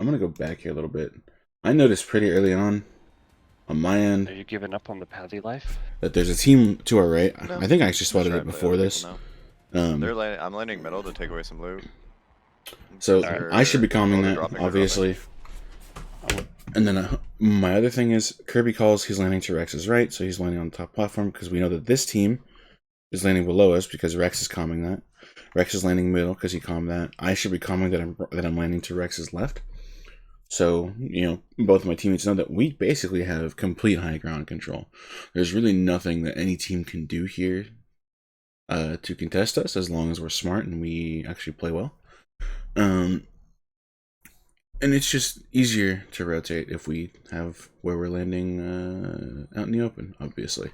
I'm gonna go back here a little bit. I noticed pretty early on my end Are you giving up on the Paddy life? that there's a team to our right. No, I think I actually I'm just spotted it trying to play before other people this. now. Um, I'm landing middle to take away some loot. so Since I should be you're calming both are that, dropping, we're dropping. obviously. And then my other thing is Kirby calls he's landing to Rex's right, so he's landing on the top platform because we know that this team is landing below us because Rex is calming that. Rex is landing middle because he calmed that. I should be calming that I'm landing to Rex's left. So, both of my teammates know that we basically have complete high ground control. There's really nothing that any team can do here to contest us as long as we're smart and we actually play well. And it's just easier to rotate if we have where we're landing out in the open, obviously.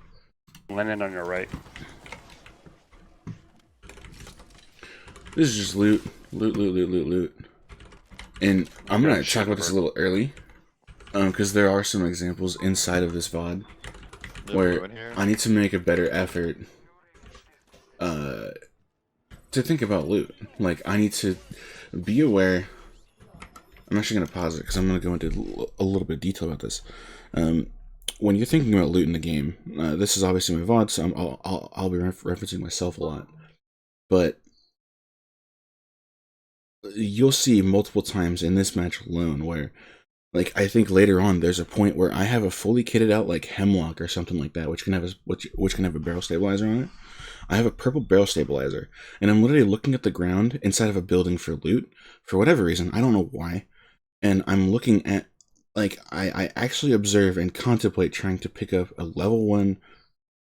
Landing on your right. This is just loot. Loot. And I'm going to talk about this a little early. Because there are some examples inside of this VOD where I need to make a better effort to think about loot. Like, I need to be aware. I'm actually going to pause it because I'm going to go into a little bit of detail about this. When you're thinking about loot in the game, this is obviously my VOD, so I'll be referencing myself a lot. But you'll see multiple times in this match alone where, like, I think later on there's a point where I have a fully kitted out like Hemlock or something like that, which can have a barrel stabilizer on it. I have a purple barrel stabilizer, and I'm literally looking at the ground inside of a building for loot for whatever reason. I don't know why. And I'm looking at, like, I actually observe and contemplate trying to pick up a level 1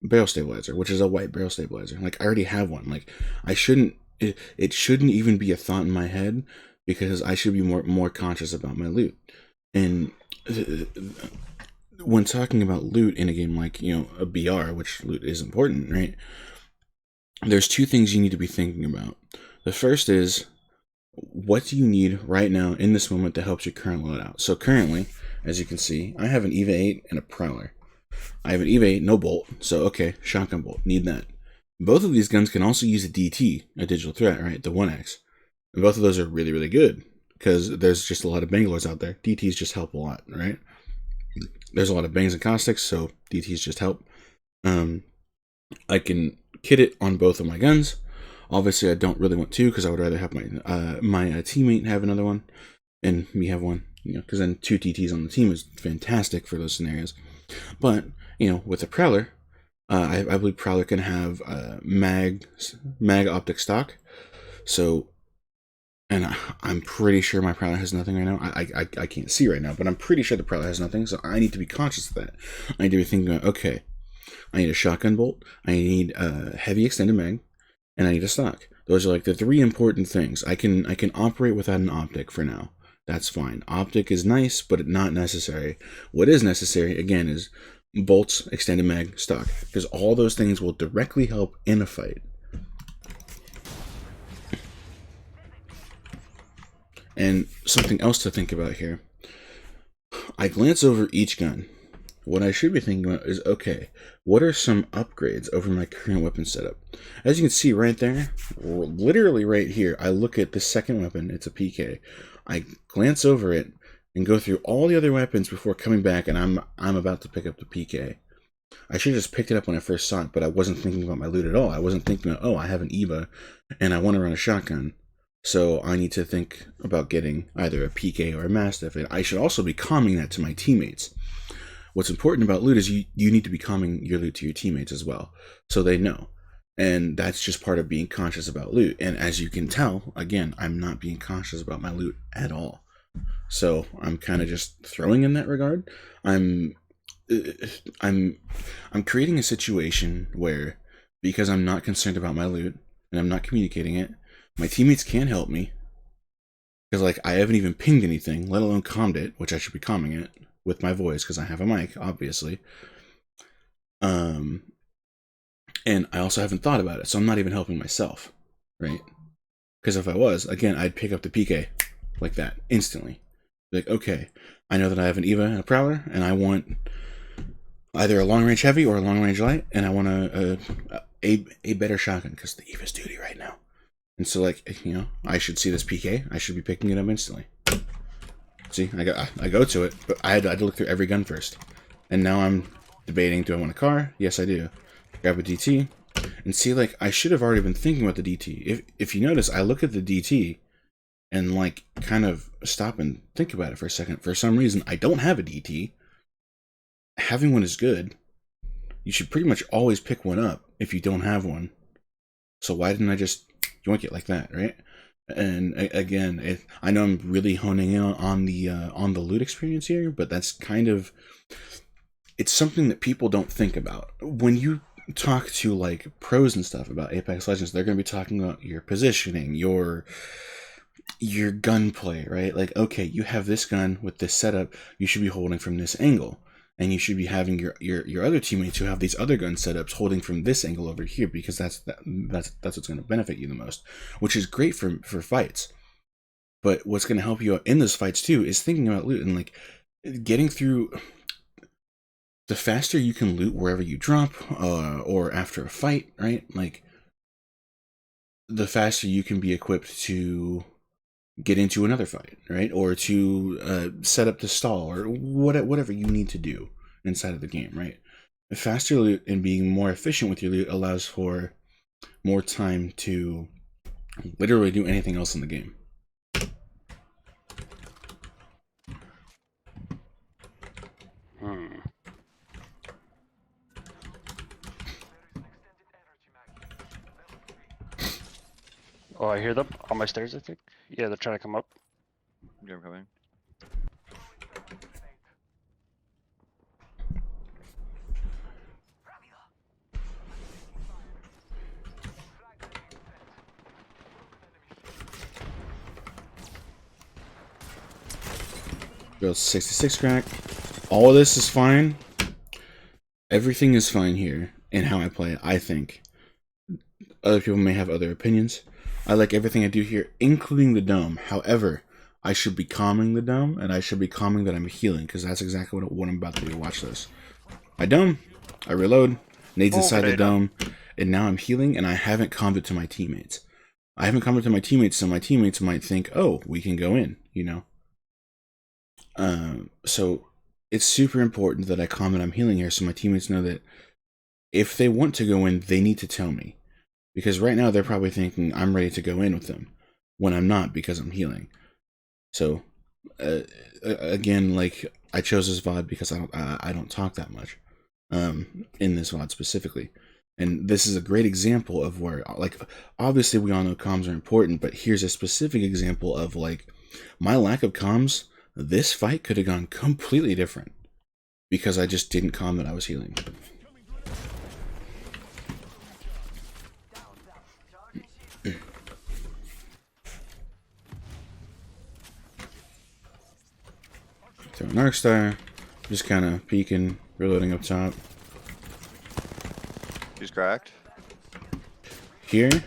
barrel stabilizer, which is a white barrel stabilizer. Like, I already have one. Like, it shouldn't even be a thought in my head because I should be more conscious about my loot. And when talking about loot in a game like, a BR, which loot is important, right? There's two things you need to be thinking about. The first is, what do you need right now in this moment that helps your current loadout? So currently, as you can see, I have an EVA 8 and a Prowler. I have an EVA 8, no bolt, so okay, shotgun bolt, need that. Both of these guns can also use a DT, a digital threat, right, the 1X. And both of those are really, really good, because there's just a lot of Bangalores out there. DTs just help a lot, right? There's a lot of bangs and caustics, so DTs just help. I can kit it on both of my guns. Obviously, I don't really want to because I would rather have my teammate have another one and me have one. Because then 2 TTs on the team is fantastic for those scenarios. But with a Prowler, I believe Prowler can have mag optic stock. So, and I'm pretty sure my Prowler has nothing right now. I can't see right now, but I'm pretty sure the Prowler has nothing. So I need to be conscious of that. I need to be thinking, okay, I need a shotgun bolt. I need a heavy extended mag. And I need a stock. Those are like the 3 important things. I can operate without an optic for now. That's fine. Optic is nice, but not necessary. What is necessary, again, is bolts, extended mag, stock. Because all those things will directly help in a fight. And something else to think about here. I glance over each gun. What I should be thinking about is, okay, what are some upgrades over my current weapon setup? As you can see right there, literally right here, I look at the second weapon, it's a PK. I glance over it and go through all the other weapons before coming back, and I'm about to pick up the PK. I should have just picked it up when I first saw it, but I wasn't thinking about my loot at all. I wasn't thinking about, oh, I have an EVA, and I want to run a shotgun. So I need to think about getting either a PK or a Mastiff, and I should also be calming that to my teammates. What's important about loot is you need to be calming your loot to your teammates as well, so they know. And that's just part of being conscious about loot. And as you can tell, again, I'm not being conscious about my loot at all. So I'm kind of just throwing in that regard. I'm creating a situation where, because I'm not concerned about my loot and I'm not communicating it, my teammates can help me. Because, like, I haven't even pinged anything, let alone calmed it, which I should be calming it with my voice because I have a mic, obviously. And I also haven't thought about it, so I'm not even helping myself, right? Because if I was, again, I'd pick up the PK like that instantly. Like, okay, I know that I have an EVA and a Prowler, and I want either a long range heavy or a long range light, and I want a better shotgun because the EVA's duty right now. And so, like, I should see this PK, I should be picking it up instantly. See, I go to it, but I had to look through every gun first. And now I'm debating, do I want a car? Yes, I do. Grab a DT. And see, like, I should have already been thinking about the DT. If you notice, I look at the DT and, like, kind of stop and think about it for a second. For some reason, I don't have a DT. Having one is good. You should pretty much always pick one up if you don't have one. So why didn't I just yoink it like that, right? And again, I know I'm really honing in on the loot experience here, but that's kind of, it's something that people don't think about. When you talk to like pros and stuff about Apex Legends, they're going to be talking about your positioning, your gunplay, right? Like, okay, you have this gun with this setup, you should be holding from this angle. And you should be having your other teammates who have these other gun setups holding from this angle over here, because that's what's going to benefit you the most, which is great for fights. But what's going to help you out in those fights too is thinking about loot and like getting through. The faster you can loot wherever you drop, or after a fight, right? Like, the faster you can be equipped to get into another fight, right? Or to set up the stall, or whatever you need to do inside of the game, right? Faster loot and being more efficient with your loot allows for more time to literally do anything else in the game. Oh, I hear them on my stairs, I think. Yeah, they're trying to come up. Yeah, I'm coming. Goes 66 crack. All of this is fine. Everything is fine here in how I play it, I think. Other people may have other opinions. I like everything I do here, including the dome. However, I should be calming the dome, and I should be calming that I'm healing, because that's exactly what I'm about to do. Watch this. I dome, I reload, nades inside the dome, and now I'm healing, and I haven't calmed it to my teammates. I haven't calmed it to my teammates, so my teammates might think, oh, we can go in, you know? So it's super important that I calm and I'm healing here, so my teammates know that if they want to go in, they need to tell me. Because right now they're probably thinking I'm ready to go in with them, when I'm not, because I'm healing. So, again, like, I chose this VOD because I don't talk that much, in this VOD specifically. And this is a great example of where, like, obviously we all know comms are important, but here's a specific example of, like, my lack of comms. This fight could have gone completely different because I just didn't calm that I was healing. Throw an arc star, just kind of peeking, reloading up top. He's cracked. Here,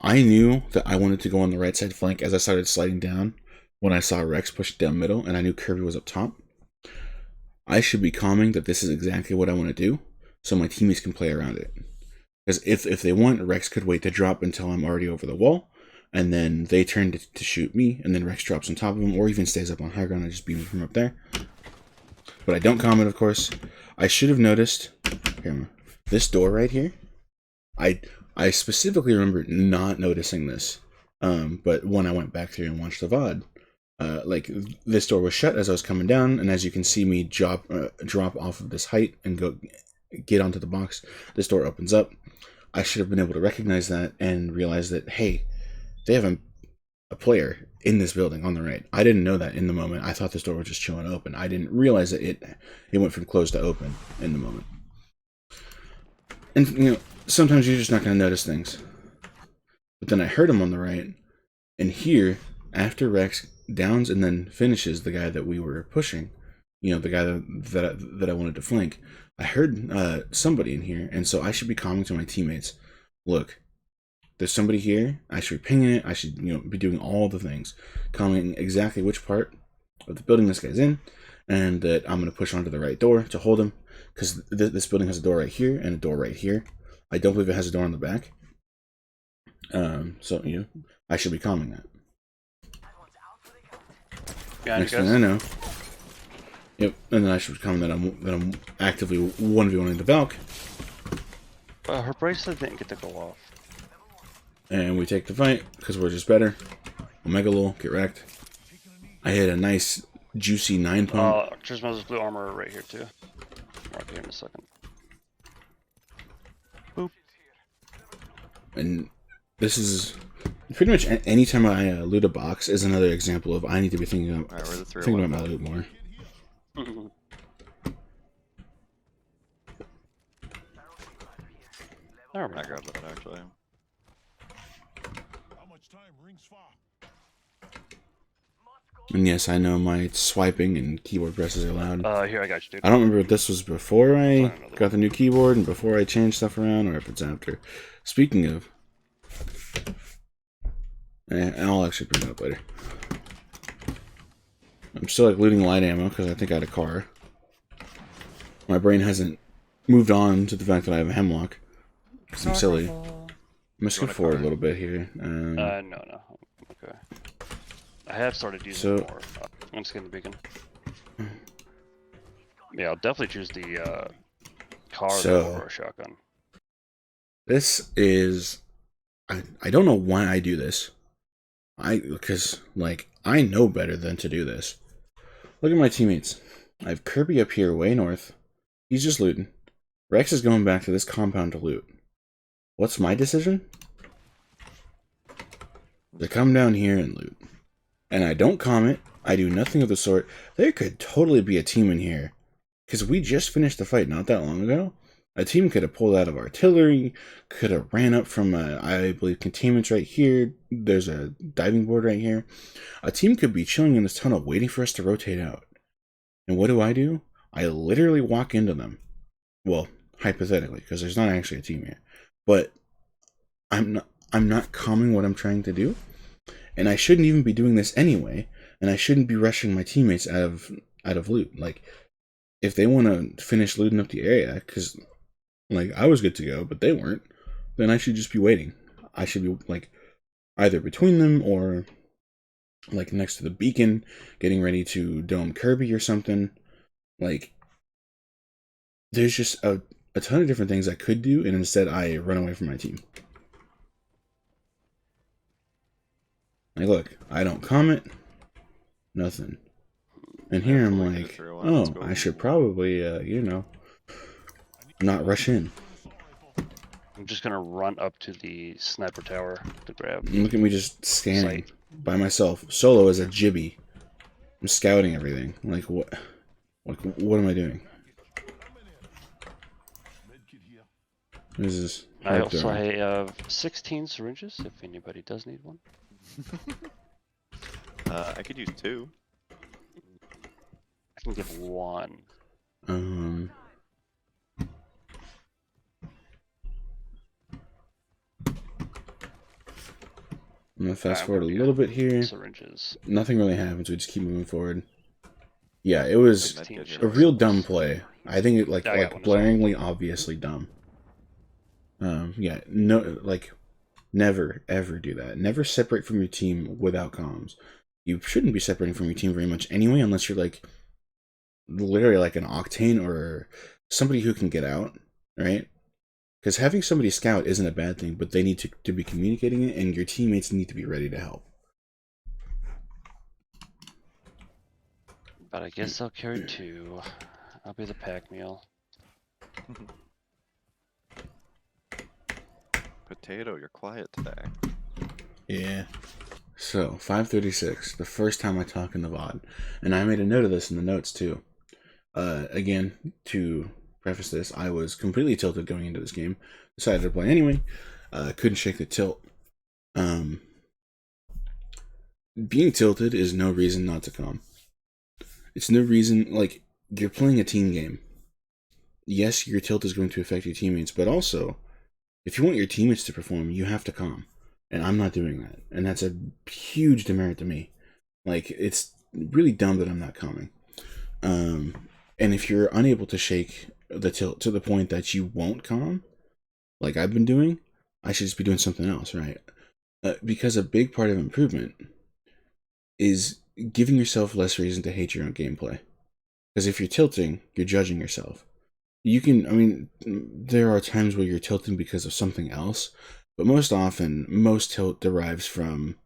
I knew that I wanted to go on the right side flank as I started sliding down when I saw Rex push down middle, and I knew Kirby was up top. I should be calming that this is exactly what I want to do, so my teammates can play around it. Because if they want, Rex could wait to drop until I'm already over the wall, and then they turn to shoot me, and then Rex drops on top of him, or even stays up on high ground and just beam him from up there. But I don't comment, of course. I should have noticed here, this door right here. I specifically remember not noticing this, but when I went back through and watched the VOD, like, this door was shut as I was coming down, and as you can see me drop off of this height and get onto the box, this door opens up. I should have been able to recognize that and realize that, hey, they have a player in this building on the right. I didn't know that in the moment. I thought this door was just chilling open. I didn't realize that it went from closed to open in the moment. And, you know, sometimes you're just not going to notice things. But then I heard him on the right, and here, after Rex downs and then finishes the guy that we were pushing, you know, the guy that I wanted to flank, I heard somebody in here, and so I should be calming to my teammates, look, there's somebody here, I should be pinging it, I should, you know, be doing all the things, calming exactly which part of the building this guy's in, and that I'm going to push onto the right door to hold him, because this building has a door right here and a door right here. I don't believe it has a door on the back. So, you know, I should be calming that. Behind Next you thing guys. I know, yep. And then I should comment that I'm actively 1v1ing the Valk, Her bracelet didn't get to go off. and we take the fight because we're just better. Omega Lol, get wrecked. I hit a nice juicy 9 pump. Trismel's blue armor right here too. Mark here in a second. Boop. And this is pretty much anytime I loot a box is another example of I need to be thinking Alright, we're the about my 301. loot more. Never I mind. grabbed that actually. How much time rings far? And yes, I know my swiping and keyboard presses are loud. Here, I got you, dude. I don't remember if this was before I Find another got the new keyboard and before I changed stuff around, or if it's after. Speaking of, I'll actually bring it up later. I'm still like looting light ammo because I think I had a car. My brain hasn't moved on to the fact that I have a hemlock. 'Cause I'm silly. I'm gonna skip want a forward a car? little bit here. No. Okay. I have started using So- more. I'm just getting the beacon. Yeah, I'll definitely choose the car So- over a shotgun. This is, I don't know why I do this. Because like I know better than to do this. Look at my teammates. I have Kirby up here way north. He's just looting. Rex is going back to this compound to loot. What's my decision? To come down here and loot. And I don't comment. I do nothing of the sort. There could totally be a team in here. Because we just finished the fight not that long ago. A team could have pulled out of artillery, could have ran up from, I believe, containments right here. There's a diving board right here. A team could be chilling in this tunnel waiting for us to rotate out. And what do? I literally walk into them. Well, hypothetically, because there's not actually a team here. But I'm not calming what I'm trying to do. And I shouldn't even be doing this anyway. And I shouldn't be rushing my teammates out of loot. Like, if they want to finish looting up the area, because like I was good to go, but they weren't, then I should just be waiting. I should be like either between them or like next to the beacon, getting ready to dome Kirby or something. Like, there's just a ton of different things I could do, and instead I run away from my team. Like, look, I don't comment, nothing. And here I'm Fully get a like, 301, let's oh, go. I should probably, not rush in. I'm just gonna run up to the sniper tower to grab. Look at me just scanning Sight. by myself, solo as a jibby. I'm scouting everything. Like, what? Like, what am I doing? Medkit here. What is this? I Hard also throwing. have 16 syringes if anybody does need one. I could use 2. I can give one. I'm gonna fast I'm forward a gonna little bit here. Syringes. Nothing really happens. We just keep moving forward. Yeah, it was 16 medkit here. a shots. real dumb play. I think it Yeah, I got one as well. blaringly, obviously dumb. Yeah, no, like, never ever do that. Never separate from your team without comms. You shouldn't be separating from your team very much anyway, unless you're like literally like an Octane or somebody who can get out, right? Because having somebody scout isn't a bad thing, but they need to be communicating it, and your teammates need to be ready to help. But I guess I'll carry 2. I'll be the pack meal. Potato, you're quiet today. Yeah. So, 5:36, the first time I talk in the VOD. And I made a note of this in the notes too. Again, to preface this, I was completely tilted going into this game. Decided to play anyway. Couldn't shake the tilt. Being tilted is no reason not to come. It's no reason, like, you're playing a team game. Yes, your tilt is going to affect your teammates, but also, if you want your teammates to perform, you have to calm. And I'm not doing that. And that's a huge demerit to me. Like, it's really dumb that I'm not calming. And if you're unable to shake the tilt to the point that you won't calm, like I've been doing, I should just be doing something else, right? Because a big part of improvement is giving yourself less reason to hate your own gameplay. Because if you're tilting, you're judging yourself. You can, I mean, there are times where you're tilting because of something else, but most often, most tilt derives from,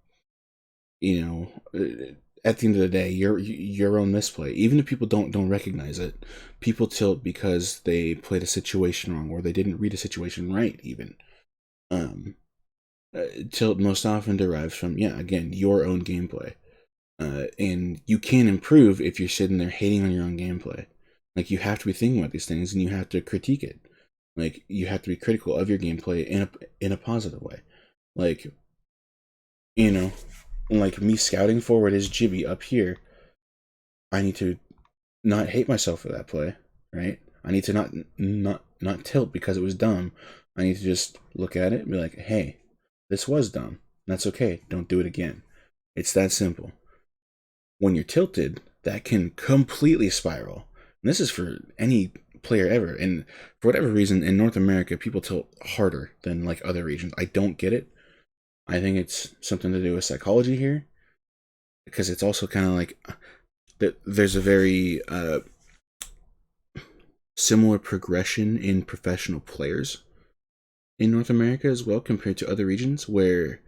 at the end of the day, your own misplay. Even if people don't recognize it, people tilt because they played a situation wrong or they didn't read a situation right. Even tilt most often derives from, again, your own gameplay, and you can improve if you're sitting there hating on your own gameplay. Like, you have to be thinking about these things and you have to critique it. Like, you have to be critical of your gameplay in a positive way. Like, like me scouting forward as Jibby up here, I need to not hate myself for that play, right? I need to not tilt because it was dumb. I need to just look at it and be like, hey, this was dumb. That's okay. Don't do it again. It's that simple. When you're tilted, that can completely spiral. And this is for any player ever. And for whatever reason, in North America, people tilt harder than like other regions. I don't get it. I think it's something to do with psychology here, because it's also kind of like that. There's a very similar progression in professional players in North America as well compared to other regions, where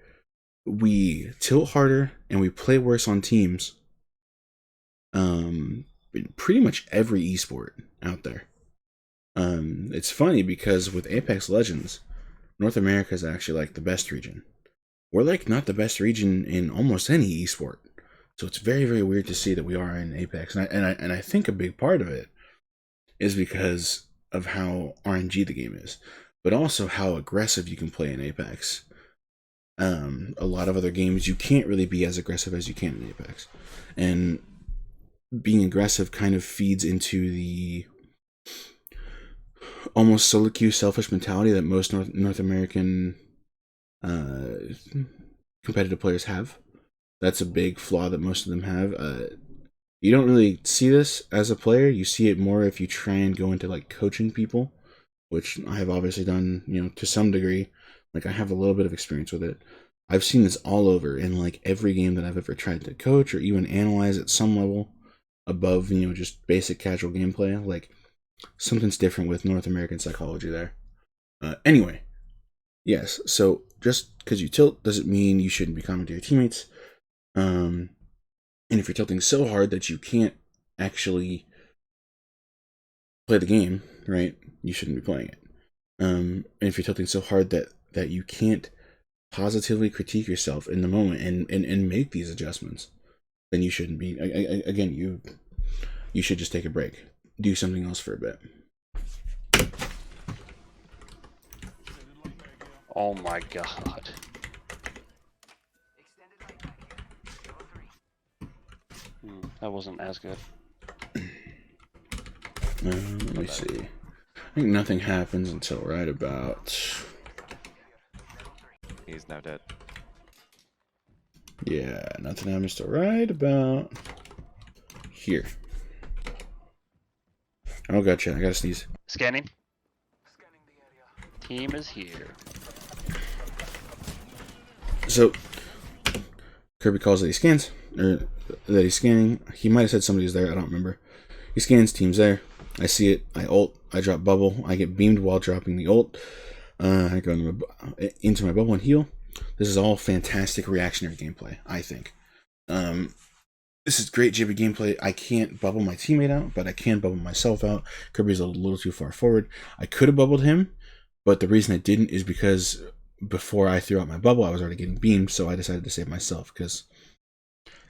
we tilt harder and we play worse on teams. In pretty much every esport out there. It's funny because with Apex Legends, North America is actually like the best region. We're like not the best region in almost any esport. So it's very, very weird to see that we are in Apex. And I think a big part of it is because of how RNG the game is, but also how aggressive you can play in Apex. A lot of other games, you can't really be as aggressive as you can in Apex. And being aggressive kind of feeds into the almost solo queue selfish mentality that most North American competitive players have. That's a big flaw that most of them have. You don't really see this as a player. You see it more if you try and go into like coaching people, which I have obviously done, to some degree. Like, I have a little bit of experience with it. I've seen this all over in like every game that I've ever tried to coach or even analyze at some level above, just basic casual gameplay. Like, something's different with North American psychology there. Anyway, yes, so just because you tilt doesn't mean you shouldn't be kind to your teammates. And if you're tilting so hard that you can't actually play the game, right, you shouldn't be playing it. And if you're tilting so hard that you can't positively critique yourself in the moment and make these adjustments, then you shouldn't be. Again, you should just take a break. Do something else for a bit. Oh my god. That wasn't as good. Let me see. I think nothing happens until right about... He's now dead. Yeah, nothing happens till right about here. Oh, gotcha. I gotta sneeze. Scanning. Team is here. So, Kirby calls that he scans, or that he's scanning. He might have said somebody's there, I don't remember. He scans, team's there. I see it, I ult, I drop bubble, I get beamed while dropping the ult. I go into my bubble and heal. This is all fantastic reactionary gameplay, I think. This is great Jibby gameplay. I can't bubble my teammate out, but I can bubble myself out. Kirby's a little too far forward. I could have bubbled him, but the reason I didn't is because before I threw out my bubble, I was already getting beamed, so I decided to save myself, because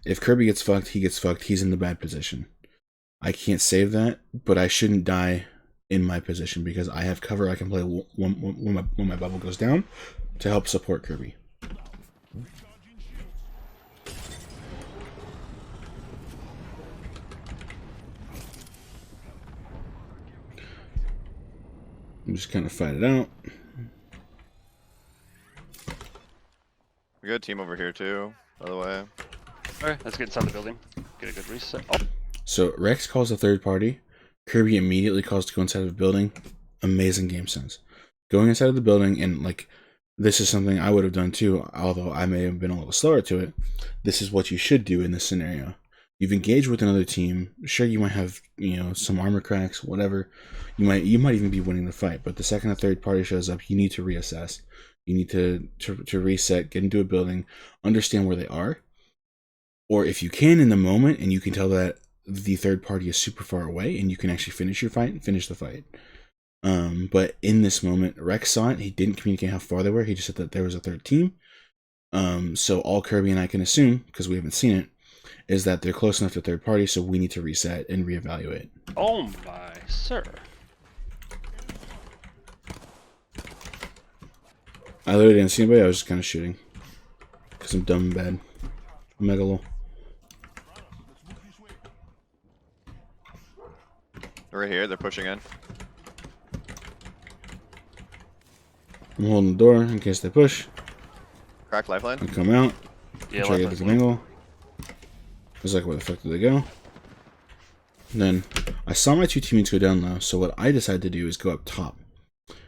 if Kirby gets fucked, he gets fucked. He's in the bad position. I can't save that, but I shouldn't die in my position because I have cover I can play when my bubble goes down to help support Kirby. I'm just kind of fight it out. We got a team over here too, by the way. Alright, let's get inside the building. Get a good reset. Oh. So Rex calls a third party. Kirby immediately calls to go inside of the building. Amazing game sense. Going inside of the building and like this is something I would have done too, although I may have been a little slower to it. This is what you should do in this scenario. You've engaged with another team. Sure, you might have, some armor cracks, whatever. You might even be winning the fight, but the second a third party shows up, you need to reassess. You need to reset, get into a building, understand where they are. Or if you can in the moment and you can tell that the third party is super far away and you can actually finish the fight. But in this moment, Rex saw it. He didn't communicate how far they were. He just said that there was a third team. So all Kirby and I can assume, because we haven't seen it, is that they're close enough to third party, so we need to reset and reevaluate. Oh my, sir. I literally didn't see anybody. I was just kind of shooting. Because I'm dumb and bad. Megalo. They're right here. They're pushing in. I'm holding the door in case they push. Crack lifeline. I come out. Yeah, Try to get let's the good angle. I was like, where the fuck did they go? And then I saw my two teammates go down low, so what I decided to do is go up top.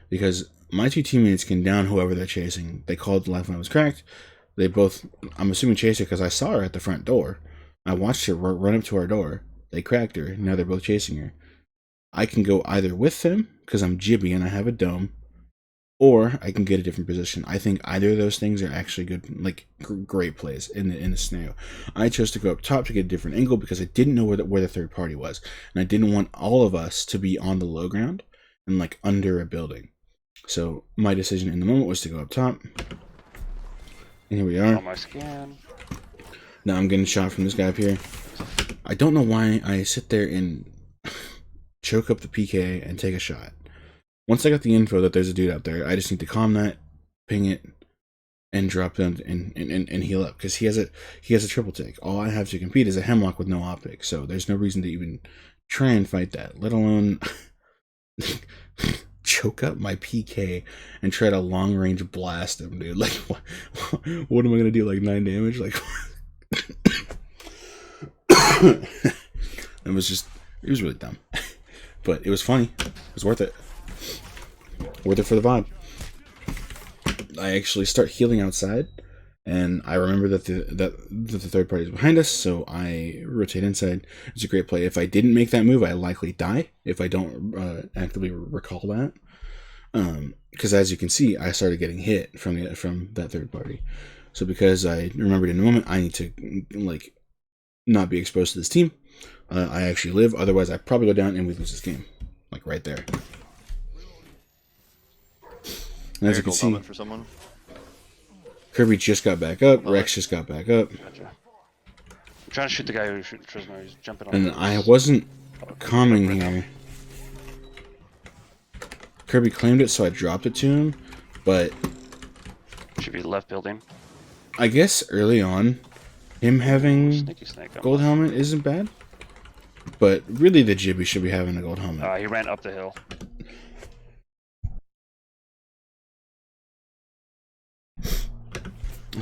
Because my two teammates can down whoever they're chasing. They called the lifeline was cracked. They both, I'm assuming, chased her because I saw her at the front door. I watched her run up to our door. They cracked her. Now they're both chasing her. I can go either with them because I'm Jibby and I have a dome, or I can get a different position. I think either of those things are actually good, like great plays in the scenario. I chose to go up top to get a different angle because I didn't know where the third party was, and I didn't want all of us to be on the low ground and like under a building. So my decision in the moment was to go up top. And here we are. On my scan. Now I'm getting shot from this guy up here. I don't know why I sit there and choke up the PK and take a shot. Once I got the info that there's a dude out there, I just need to calm that, ping it, and drop them and heal up. Because he has a triple take. All I have to compete is a hemlock with no optic. So there's no reason to even try and fight that. Let alone choke up my PK and try to long range blast him, dude. Like, what am I gonna do? Like 9 damage? Like, it was really dumb, but it was funny. It was worth it. Worth it for the vibe. I actually start healing outside, and I remember that the third party is behind us, so I rotate inside. It's a great play. If I didn't make that move, I likely die if I don't actively recall that. Because as you can see, I started getting hit from that third party. So because I remembered in the moment, I need to like not be exposed to this team. I actually live. Otherwise, I probably go down and we lose this game, like right there. And as you can see, for someone. Kirby just got back up. Rex just got back up. Gotcha. I'm trying to shoot the guy who shooting Trismo. He's jumping on. And I wasn't calming here. Kirby claimed it, so I dropped it to him. But Should be left building. I guess early on, him having Sneaky snake. gold helmet isn't bad. But really, the Jibby should be having a gold helmet. He ran up the hill.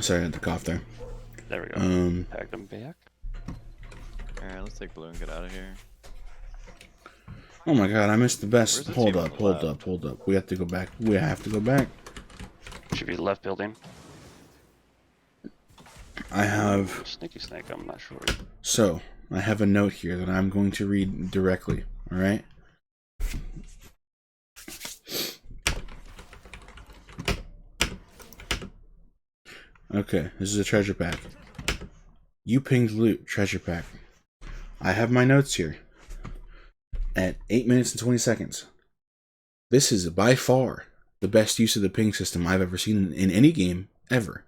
Sorry, I had to cough there. There we go. Packed him back. Alright, let's take blue and get out of here. Oh my god, I missed the best. Where's the Hold team up, on the hold left? up, hold up. We have to go back. We have to go back. Should be left building. I have... Sneaky snake. I'm not sure. So, I have a note here that I'm going to read directly. Alright? Okay, this is a treasure pack. You pinged loot, treasure pack. I have my notes here. At 8 minutes and 20 seconds. This is by far the best use of the ping system I've ever seen in any game, ever.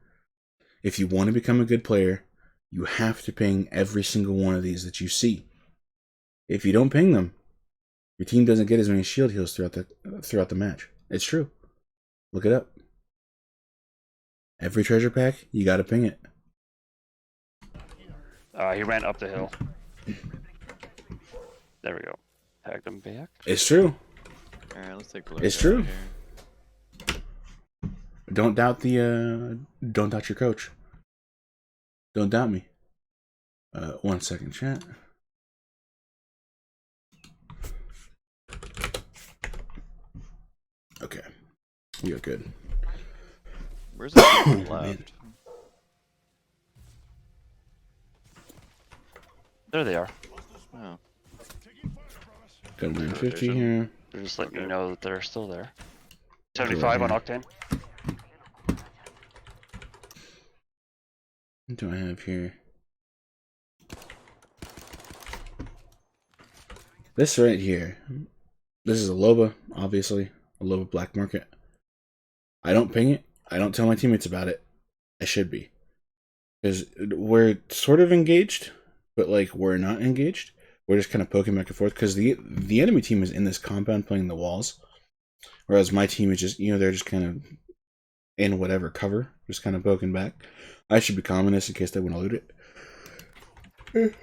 If you want to become a good player, you have to ping every single one of these that you see. If you don't ping them, your team doesn't get as many shield heals throughout the match. It's true. Look it up. Every treasure pack, you gotta ping it. He ran up the hill. There we go. Packed him back. It's true. Alright, let's take blue. It's and get out true. of here. Don't doubt your coach. Don't doubt me. 1 second, chat. Okay. We are good. Where's the team Man. left? There they are. Oh, Got a 950 rotation. here. They're just letting Okay. you know that they're still there. 75 on here. Octane. What do I have here? This right here. This is a Loba, obviously. A Loba black market. I don't ping it. I don't tell my teammates about it. I should be. Because we're sort of engaged, but like we're not engaged. We're just kind of poking back and forth because the enemy team is in this compound playing the walls. Whereas my team is just, they're just kind of in whatever cover, just kind of poking back. I should be calming this in case they want to loot it.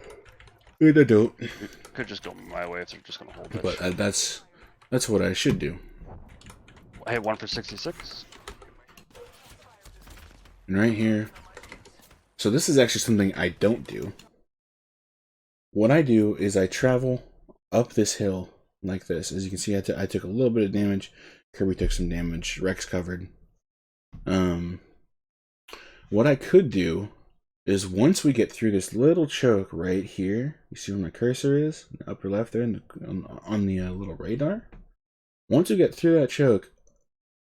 I don't. Could just go my way if they're just gonna hold it. But that's what I should do. I hit 1 for 66. And right here. So this is actually something I don't do. What I do is I travel up this hill like this. As you can see, I took a little bit of damage. Kirby took some damage. Rex covered. What I could do is once we get through this little choke right here, you see where my cursor is? In the upper left there on the little radar. Once we get through that choke,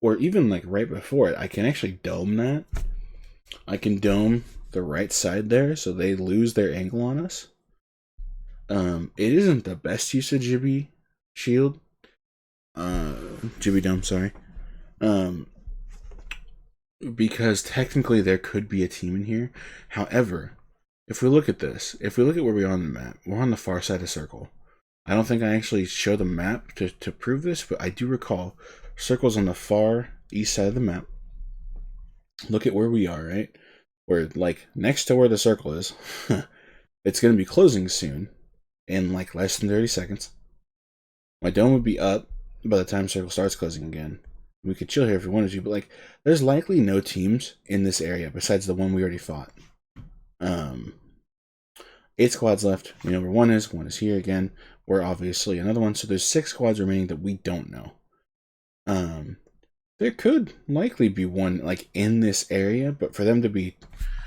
or even like right before it, I can actually dome that. I can dome the right side there so they lose their angle on us. It isn't the best use of Gibby shield. Gibby dome, sorry. Because technically there could be a team in here. However, if we look at this, if we look at where we are on the map, we're on the far side of Circle. I don't think I actually show the map to prove this, but I do recall Circle's on the far east side of the map. Look at where we are, right? We're like next to where the Circle is. It's going to be closing soon, in like less than 30 seconds. My dome would be up by the time Circle starts closing again. We could chill here if we wanted to, but like, there's likely no teams in this area besides the one we already fought. 8 squads left. We know where one is here again. We're obviously another one, so there's 6 squads remaining that we don't know. There could likely be one like in this area, but for them to be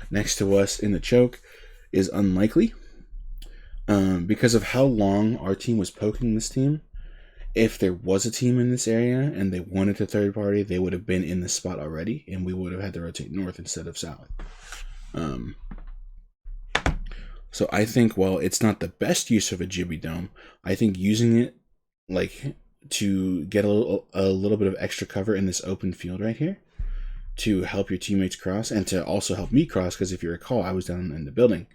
next to us in the choke is unlikely. Because of how long our team was poking this team. If there was a team in this area and they wanted to third party, they would have been in this spot already, and we would have had to rotate north instead of south. So I think, while it's not the best use of a Gibby dome, I think using it like to get a little bit of extra cover in this open field right here to help your teammates cross and to also help me cross, because if you recall, I was down in the building.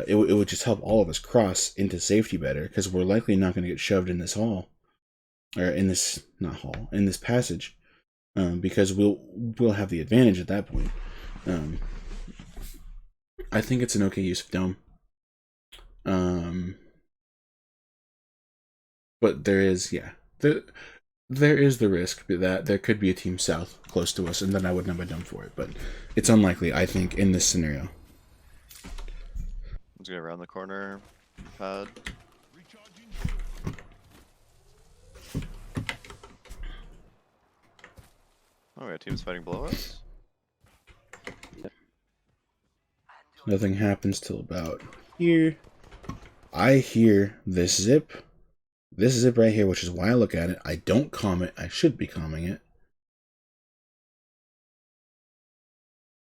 It would just help all of us cross into safety better, because we're likely not going to get shoved in this hall. Or in this, not hall, in this passage, because we'll have the advantage at that point. I think it's an okay use of dome. But there is, there is the risk that there could be a team south close to us, and then I wouldn't have a dome for it. But it's unlikely, I think, in this scenario. Let's go around the corner. Pad. Oh, we got teams fighting below us. Nothing happens till about here. I hear this zip right here, which is why I look at it. I don't calm it. I should be calming it.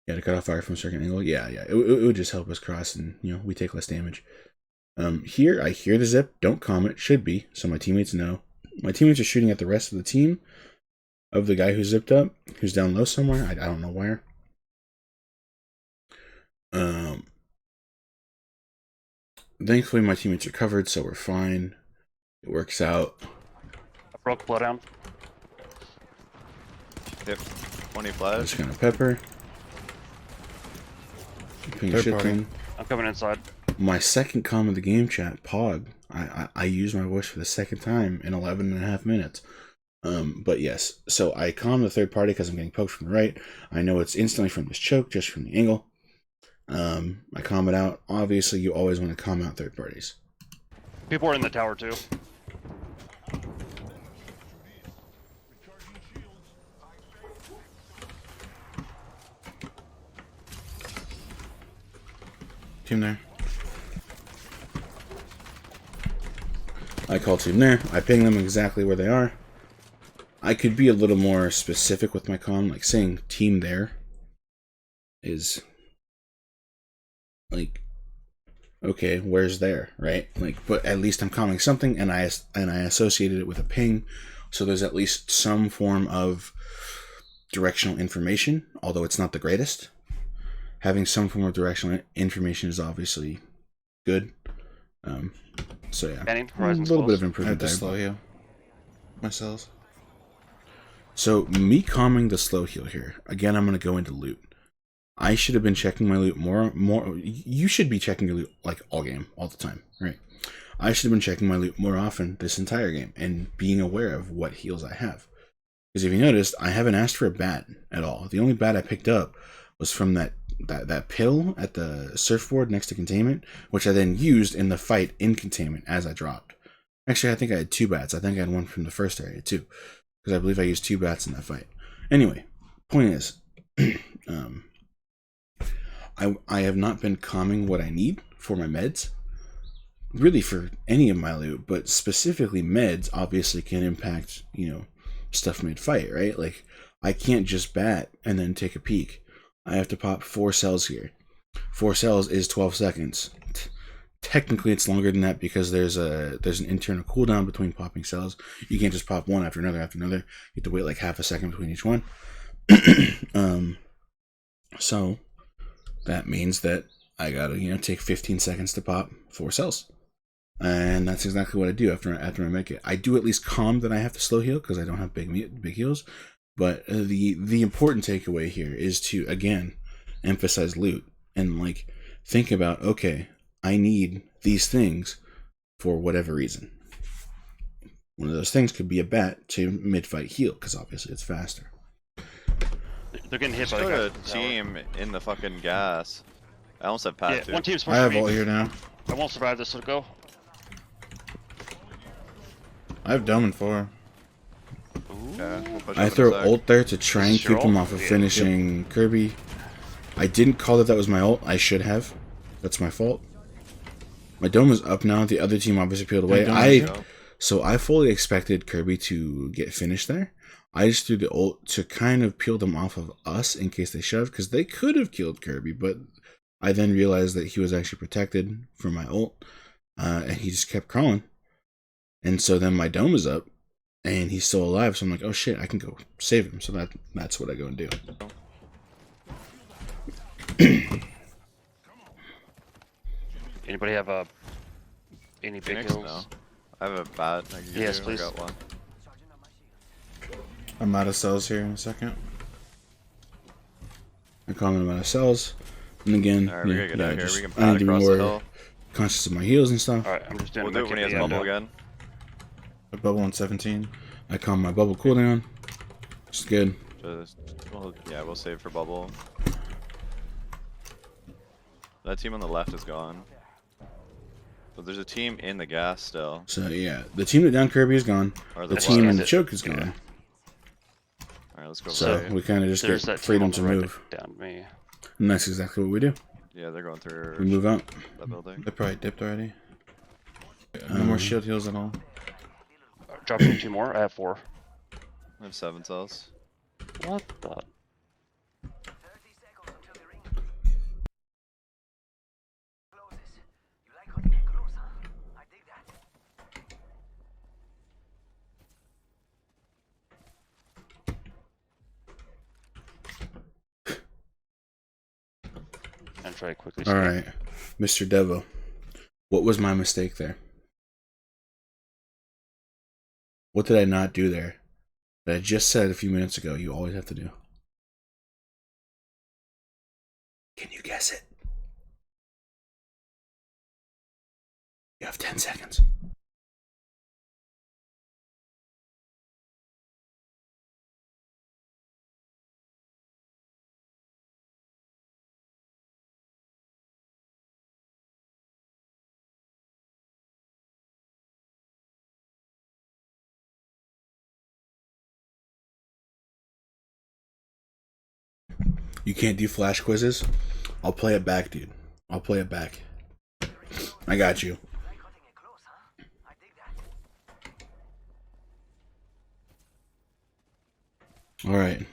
Yeah, to cut off fire from a certain angle. Yeah. It would just help us cross, and we take less damage. Here I hear the zip. Don't calm it. Should be, so my teammates know. My teammates are shooting at the rest of the team. Of the guy who zipped up, who's down low somewhere. I don't know where. Thankfully, my teammates are covered, so we're fine. It works out. I broke Bloodhound. Yep. 20 I'm flash. just gonna pepper. Ping a shit ton. I'm coming inside. My second comm of the game chat, Pog. I used my voice for the second time in 11.5 minutes. But yes, so I calm the third party because I'm getting poked from the right. I know it's instantly from this choke, just from the angle. I calm it out. Obviously, you always want to calm out third parties. People are in the tower too. Team there. I call team there. I ping them exactly where they are. I could be a little more specific with my comm, like saying team there is like, okay, where's there, right? Like, but at least I'm calling something, and I associated it with a ping, so there's at least some form of directional information, although it's not the greatest. Having some form of directional information is obviously good. So yeah, Scanning, a horizons little bit of close. improvement there. slow heal. My cells. So me calming the slow heal here. Again, I'm gonna go into loot. I should have been checking my loot more. You should be checking your loot like all game, all the time, right? I should have been checking my loot more often this entire game and being aware of what heals I have. Because if you noticed, I haven't asked for a bat at all. The only bat I picked up was from that pill at the surfboard next to containment, which I then used in the fight in containment as I dropped. Actually, I think I had 2 bats. I think I had one from the first area too, because I believe I used 2 bats in that fight. Anyway, point is, I have not been calming what I need for my meds, really for any of my loot, but specifically meds obviously can impact, stuff mid-fight, right? Like, I can't just bat and then take a peek. I have to pop 4 cells here. 4 cells is 12 seconds. Technically, it's longer than that because there's an internal cooldown between popping cells. You can't just pop one after another after another. You have to wait like half a second between each one. So that means that I gotta take 15 seconds to pop 4 cells, and that's exactly what I do after I make it. I do at least calm that I have to slow heal because I don't have big heals. But the important takeaway here is to again emphasize loot and like think about, okay, I need these things for whatever reason. One of those things could be a bat to mid-fight heal because obviously it's faster. They're getting hit by Still the got guy. a team in the fucking gas. I almost have Pat Yeah, too. one team's I have pushing all me. here now. I won't survive this, so go. I have dome in 4. Yeah, we'll push I up in a throw sec. ult there to try and This is your keep him ult? off of Yeah. finishing Kirby. I didn't call that was my ult. I should have. That's my fault. My dome is up now. The other team obviously peeled away. dome is Go. So I fully expected Kirby to get finished there. I just threw the ult to kind of peel them off of us in case they shoved, because they could have killed Kirby, but I then realized that he was actually protected from my ult, and he just kept crawling. And so then my dome is up, and he's still alive, so I'm like, oh shit, I can go save him. So that's what I go and do. Anybody have any big Phoenix? hills? No. I have a bat. I can give Yes, you. please. I got one. I'm out of cells here in a second. I call him out of cells, and again, Alright, we gotta get out of here. just- We can I need pat to be across the more hill. conscious of my heals and stuff. Alright, I'm just doing We'll do it when he has the bubble again. A bubble on 17. I calm my bubble cooldown. It's good. We'll save for bubble. That team on the left is gone. But there's a team in the gas still. So yeah, the team that down Kirby is gone. Or The the team in left. the choke is gone. Yeah. Alright, let's go. So right. we kind of just There's get that team freedom on to the right move, down me. and that's exactly what we do. Yeah, they're going through We move up. that building. They probably dipped already. No more shield heals at all. Dropping 2 more. I have 4. I have 7 cells. What the? And try to quickly. All scan. right, Mr. Devo, what was my mistake there? What did I not do there that I just said a few minutes ago you always have to do? Can you guess it? You have 10 seconds. You can't do flash quizzes? I'll play it back, dude. I'll play it back. I got you. All right.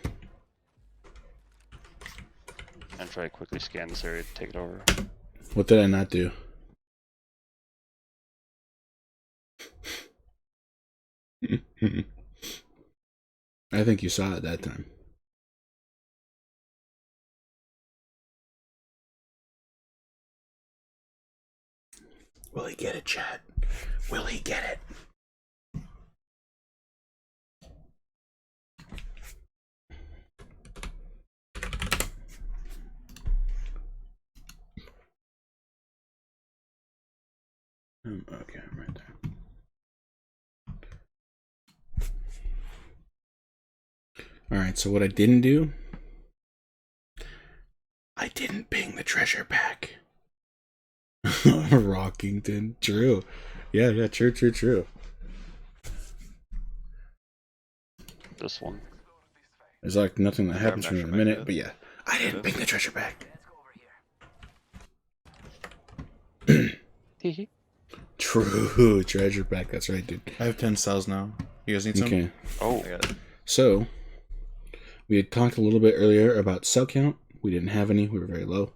And try to quickly scan this area to take it over. What did I not do? I think you saw it that time. Will he get it, Chad? Will he get it? Okay, I'm right there. Alright, so what I didn't do, I didn't ping the treasure pack. Rockington, true. Yeah, true. This one. There's like nothing that happens for me in a minute, good. but yeah, I didn't ping the treasure pack. Hee True, treasure pack, that's right, dude. I have 10 cells now. You guys need some? Okay, Oh, I got it. so we had talked a little bit earlier about cell count. We didn't have any, we were very low.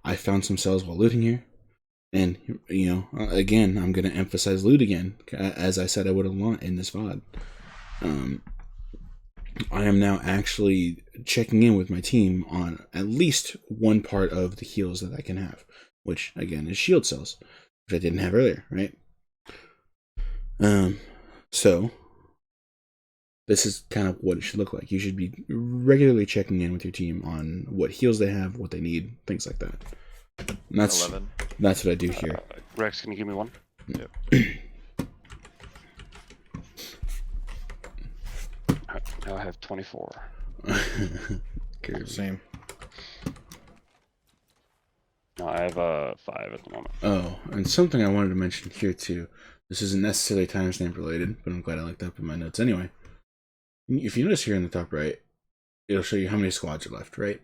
I found some cells while looting here. And, you know, again, I'm going to emphasize loot again, as I said I would a lot in this VOD. I am now actually checking in with my team on at least one part of the heals that I can have, which, again, is shield cells, which I didn't have earlier, right? So, this is kind of what it should look like. You should be regularly checking in with your team on what heals they have, what they need, things like that. And that's 11. that's what I do here. Rex, can you give me one? Yep. Now I have 24. Same. No, I have 5 at the moment. Oh, and something I wanted to mention here too. This isn't necessarily timestamp related, but I'm glad I looked up in my notes anyway. If you notice here in the top right, it'll show you how many squads are left, right?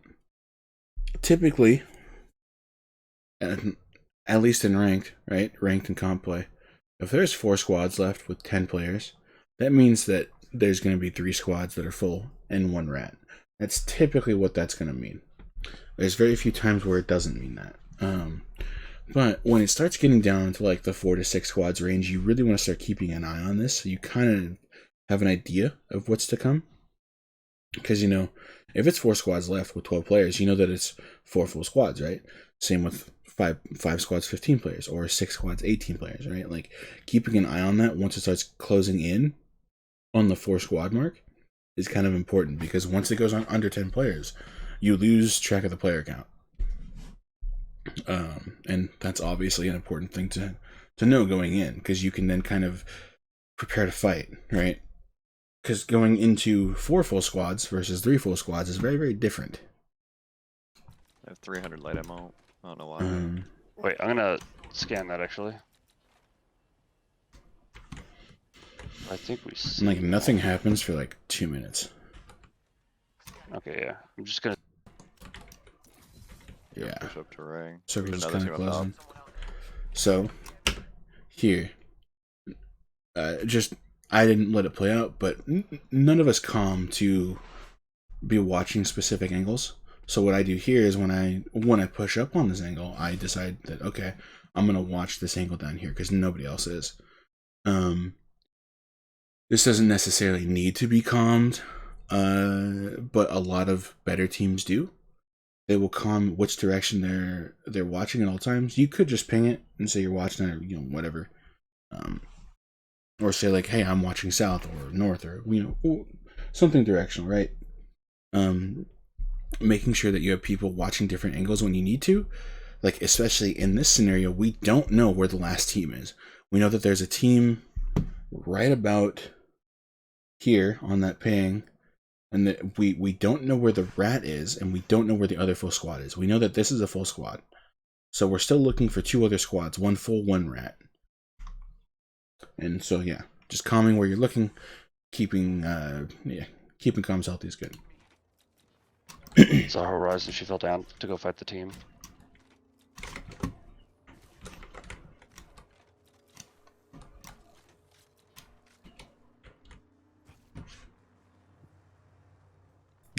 Typically, at least in ranked, right? Ranked and comp play. If there's 4 squads left with 10 players, that means that there's going to be 3 squads that are full and 1 rat. That's typically what that's going to mean. There's very few times where it doesn't mean that. But when it starts getting down to like the 4 to 6 squads range, you really want to start keeping an eye on this so you kind of have an idea of what's to come. Because, you know, if it's 4 squads left with 12 players, you know that it's 4 full squads, right? Same with 5 squads, 15 players, or 6 squads, 18 players, right? Like, keeping an eye on that once it starts closing in on the 4 squad mark is kind of important, because once it goes on under 10 players, you lose track of the player count. And that's obviously an important thing to know going in, because you can then kind of prepare to fight, right? Because going into 4 full squads versus 3 full squads is very, very different. I have 300 light ammo. I don't know why. Wait, I'm gonna scan that actually. I think we see. Like, nothing happens for like 2 minutes. Okay, yeah. I'm just gonna. Yeah. Push up to ring. Circle's just Another kind of team up closing. So, here. I didn't let it play out, but none of us calm to be watching specific angles. So what I do here is when I push up on this angle, I decide that, okay, I'm going to watch this angle down here because nobody else is. This doesn't necessarily need to be calmed, but a lot of better teams do. They will calm which direction they're watching at all times. You could just ping it and say you're watching it, or, you know, whatever. Or say like, hey, I'm watching south or north, or, you know, something directional, right? Making sure that you have people watching different angles when you need to. Like, especially in this scenario, we don't know where the last team is. We know that there's a team right about here on that ping, and that we don't know where the rat is, and we don't know where the other full squad is. We know that this is a full squad. So we're still looking for 2 other squads, 1 full, 1 rat. And so, yeah, just calming where you're looking, keeping comms healthy is good. Saw Horizon. She fell down to go fight the team.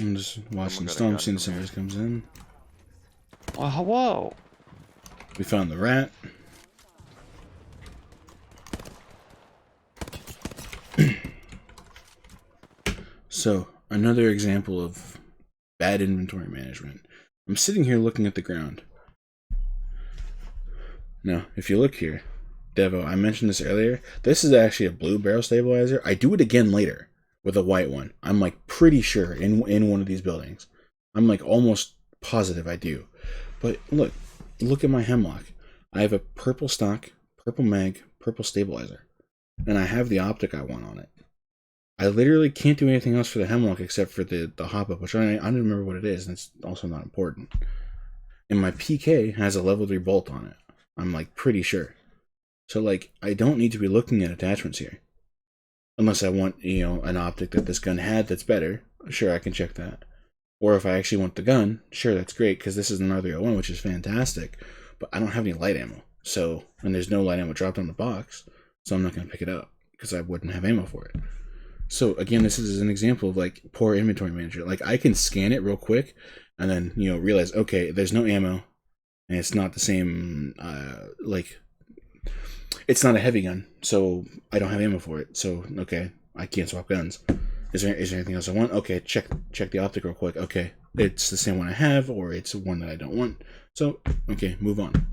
I'm just watching the got a storm, gun seeing if from somebody comes in. Oh, whoa! We found the rat. So, another example of bad inventory management. I'm sitting here looking at the ground. Now, if you look here, Devo, I mentioned this earlier. This is actually a blue barrel stabilizer. I do it again later with a white one. I'm like pretty sure in one of these buildings. I'm like almost positive I do. But look at my Hemlock. I have a purple stock, purple mag, purple stabilizer. And I have the optic I want on it. I literally can't do anything else for the Hemlock except for the hop up, which I don't remember what it is, and it's also not important. And my PK has a level 3 bolt on it. I'm like pretty sure. So like I don't need to be looking at attachments here. Unless I want, an optic that this gun had that's better. Sure, I can check that. Or if I actually want the gun, sure, that's great, because this is an R301, which is fantastic. But I don't have any light ammo. So, and there's no light ammo dropped on the box, so I'm not going to pick it up, because I wouldn't have ammo for it. So, again, this is an example of, like, poor inventory management. Like, I can scan it real quick, and then, realize, okay, there's no ammo, and it's not the same, it's not a heavy gun, so I don't have ammo for it. So, okay, I can't swap guns. Is there anything else I want? Okay, check the optic real quick. Okay, it's the same one I have, or it's one that I don't want. So, okay, move on.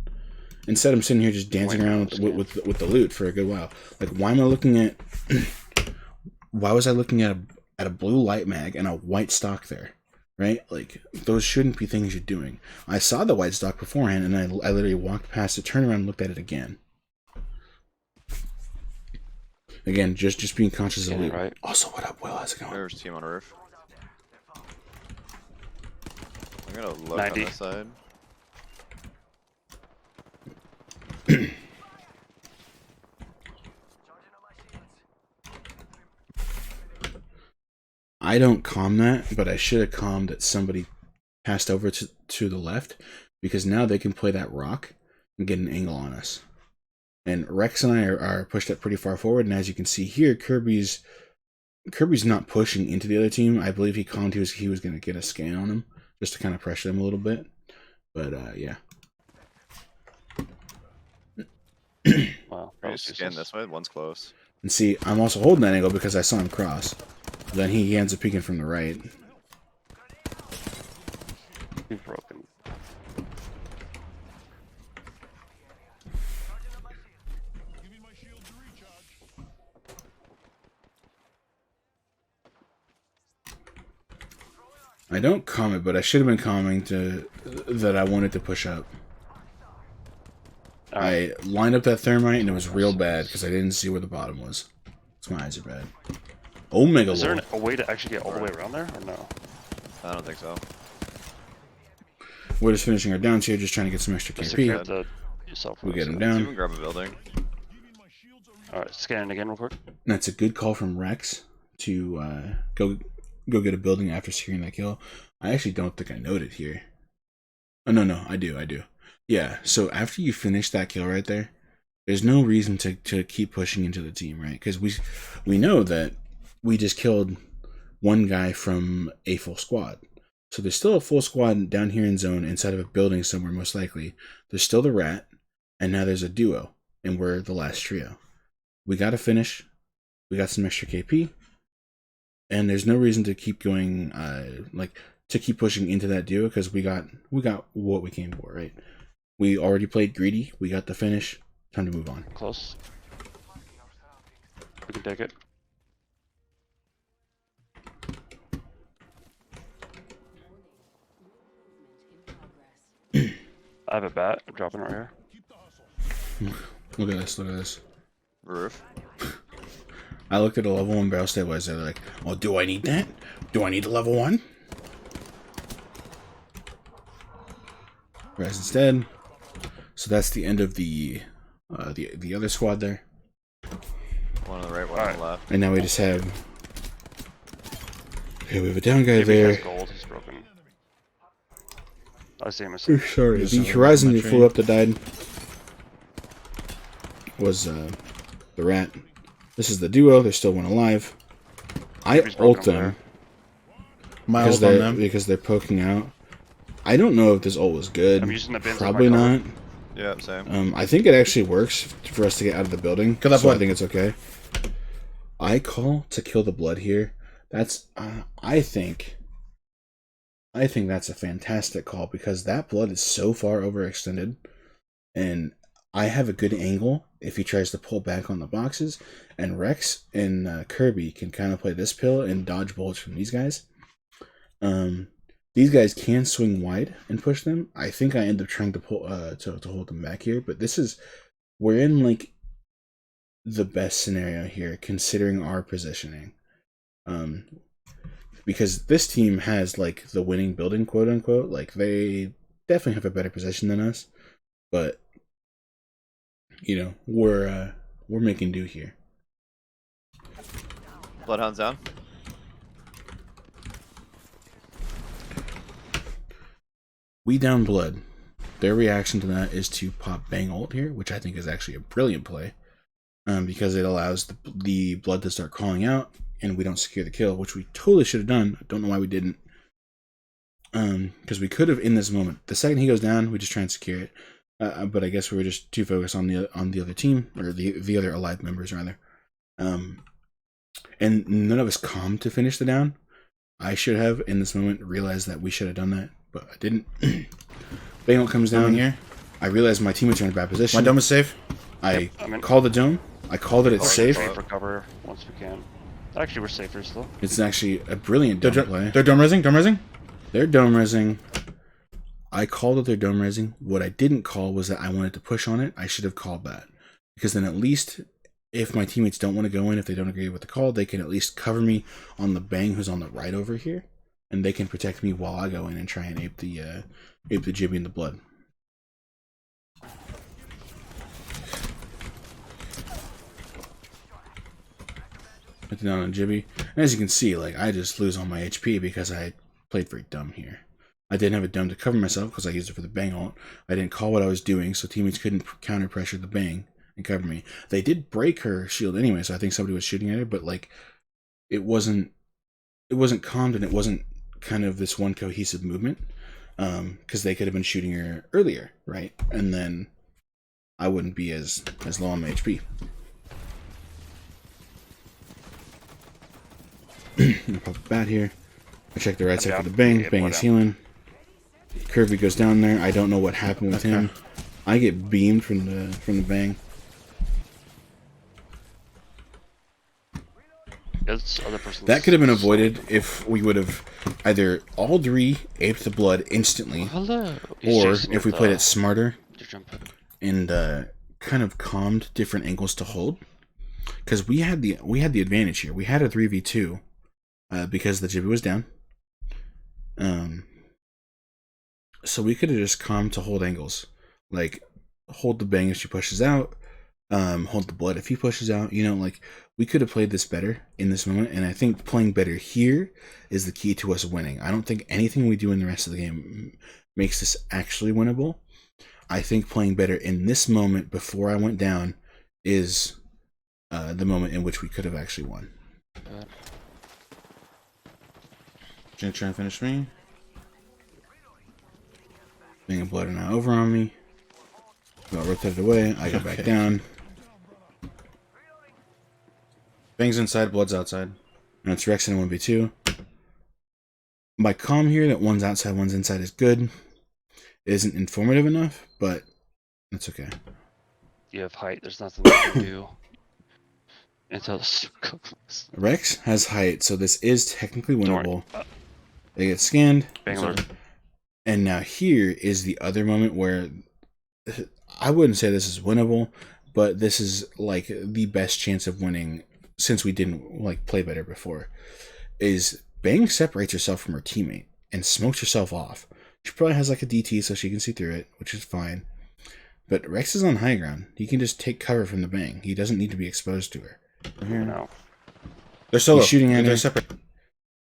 Instead, I'm sitting here just dancing around with the loot for a good while. Like, why am I looking at... why was I looking at a blue light mag and a white stock there? Right? Like, those shouldn't be things you're doing. I saw the white stock beforehand, and I literally walked past it, turned around, and looked at it again. Again, just being conscious of loot. Right. Also, what up, Will? How's it going? There's a team on roof. I'm gonna look 90. on this side. I don't calm that, but I should have calmed that somebody passed over to the left, because now they can play that rock and get an angle on us. And Rex and I are pushed up pretty far forward, and as you can see here, Kirby's not pushing into the other team. I believe he calmed he was going to get a scan on him, just to kind of pressure them a little bit. But, yeah. Wow. Are you scan this way? One's close. And see, I'm also holding that angle because I saw him cross. Then he ends up peeking from the right. You've broken. Giving my shields a recharge. I don't comment, but I should have been commenting that I wanted to push up. I lined up that thermite and it was real bad because I didn't see where the bottom was. So my eyes are bad. Omega Is there Lord. a way to actually get all the way around there, or no? I don't think so. We're just finishing our downs here, just trying to get some extra Just secure KP. the yourself. We'll get him Let's down. even grab a building. Giving my shields a recharge. Alright, scanning again real quick. That's a good call from Rex to go get a building after securing that kill. I actually don't think I noted here. Oh, no, I do. Yeah, so after you finish that kill right there, there's no reason to keep pushing into the team, right? Because we know that we just killed one guy from a full squad. So there's still a full squad down here in zone inside of a building somewhere, most likely. There's still the rat, and now there's a duo, and we're the last trio. We got to finish. We got some extra KP, and there's no reason to keep going, to keep pushing into that duo, because we got what we came for, right? We already played greedy. We got the finish. Time to move on. Close. We can take it. I have a bat. I'm dropping right here. Keep the hustle. Look at this. Roof. I looked at a level 1 barrel stabilizer. They're like, oh, do I need that? Do I need a level 1? Horizon's dead. So that's the end of the other squad there. One on the right, one on the left. And now we just have... Okay, we have a down guy Maybe he has there. gold. He's broken. I see him. I see Ooh, him. sorry. There's The another Horizon one on that the flew train. up that died was the rat. This is the duo. There's still one alive. I He's broken ult over them. My because ult on them. they're poking out. I don't know if this ult was good. I'm using the bins as my Probably cover. not. Yeah, same. I think it actually works for us to get out of the building. Kill that so I blood. think it's okay. I call to kill the blood here. That's I think that's a fantastic call because that blood is so far overextended, and I have a good angle if he tries to pull back on the boxes, and Rex and Kirby can kind of play this pill and dodge bullets from these guys. These guys can swing wide and push them. I think I end up trying to pull to hold them back here, but we're in like the best scenario here considering our positioning. Because this team has like the winning building, quote unquote. Like they definitely have a better position than us, but you know we're making do here. Bloodhound's down. We down blood. Their reaction to that is to pop bang ult here, which I think is actually a brilliant play, because it allows the blood to start calling out, and we don't secure the kill, which we totally should have done. I don't know why we didn't. Because we could have in this moment. The second he goes down, we just try and secure it. But I guess we were just too focused on the other team, or the other allied members rather. And none of us calmed to finish the down. I should have in this moment realized that we should have done that, but I didn't. Bang ult comes down here. I realized my teammates are in a bad position. My dome is safe. I I'm in. called the dome. I called it it's safe. For cover once we can. Actually, we're safer still. It's actually a brilliant They're, dome play. they're dome resing. Dome resing. They're dome resing. I called that they're dome resing. What I didn't call was that I wanted to push on it. I should have called that. Because then at least if my teammates don't want to go in, if they don't agree with the call, they can at least cover me on the bang who's on the right over here. And they can protect me while I go in and try and ape the Jibby and the blood. Put it down on Jibby. And as you can see, like I just lose all my HP because I played very dumb here. I didn't have a dome to cover myself because I used it for the bang ult. I didn't call what I was doing, so teammates couldn't counter pressure the bang and cover me. They did break her shield anyway, so I think somebody was shooting at her, but like it wasn't calmed, and it wasn't kind of this one cohesive movement. Because they could have been shooting her earlier, right? And then I wouldn't be as low on my HP. I'll pop a bat here. I check the right side for the bang. Yeah, Bang is healing. Kirby goes down there. I don't know what happened with him. I get beamed from the bang. Other That could have been avoided if we would have either all three aped the blood instantly, Hello. or if we played it smarter You're jumping. and kind of calmed different angles to hold. Because we had the advantage here. We had a 3v2 because the Jibby was down. So we could have just calmed to hold angles, like hold the bang if she pushes out, hold the blood if he pushes out. You know, like we could have played this better in this moment, and I think playing better here is the key to us winning. I don't think anything we do in the rest of the game makes this actually winnable. I think playing better in this moment before I went down is the moment in which we could have actually won. Gonna try and finish me. Bang and blood are now over on me. Got rotated away. I go back down. Bang's inside. Blood's outside. And it's Rex in a 1v2. My calm here that one's outside, one's inside is good. It isn't informative enough, but that's okay. You have height. There's nothing you can do until the soup comes. Rex has height, so this is technically Don't worry. winnable. They get scanned. Bang alert. And now here is the other moment where I wouldn't say this is winnable, but this is like the best chance of winning since we didn't like play better before. Is Bang separates herself from her teammate and smokes herself off. She probably has like a DT so she can see through it, which is fine. But Rex is on high ground. He can just take cover from the Bang. He doesn't need to be exposed to her. No. They're solo. He's shooting at They're her. separate.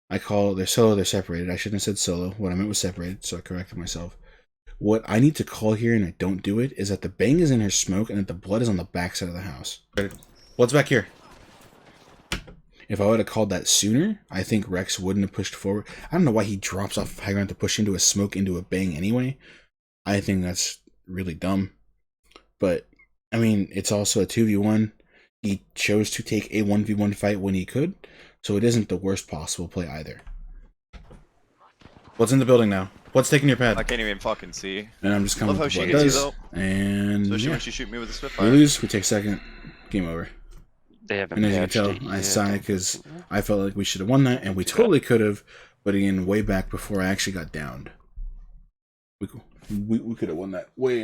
I call they're solo, they're separated. I shouldn't have said solo. What I meant was separated, so I corrected myself. What I need to call here, and I don't do it, is that the Bang is in her smoke and that the blood is on the back side of the house. Blood's back here. if I would have called that sooner, I think Rex wouldn't have pushed forward. I don't know why he drops off high ground to push into a smoke into a bang anyway. I think that's really dumb. But, I mean, it's also a 2v1. He chose to take a 1v1 fight when he could, so it isn't the worst possible play either. What's in the building now? What's taking your pad? I can't even fucking see. And I'm just coming Love with how what she it hits you, does. though. And Especially yeah. when she shoot me with a We Spitfire. lose, we take second. Game over. They haven't And as you can patched tell, it I yet. sigh because I felt like we should have won that, and we totally could have, but again, way back before I actually got downed. We could have won that way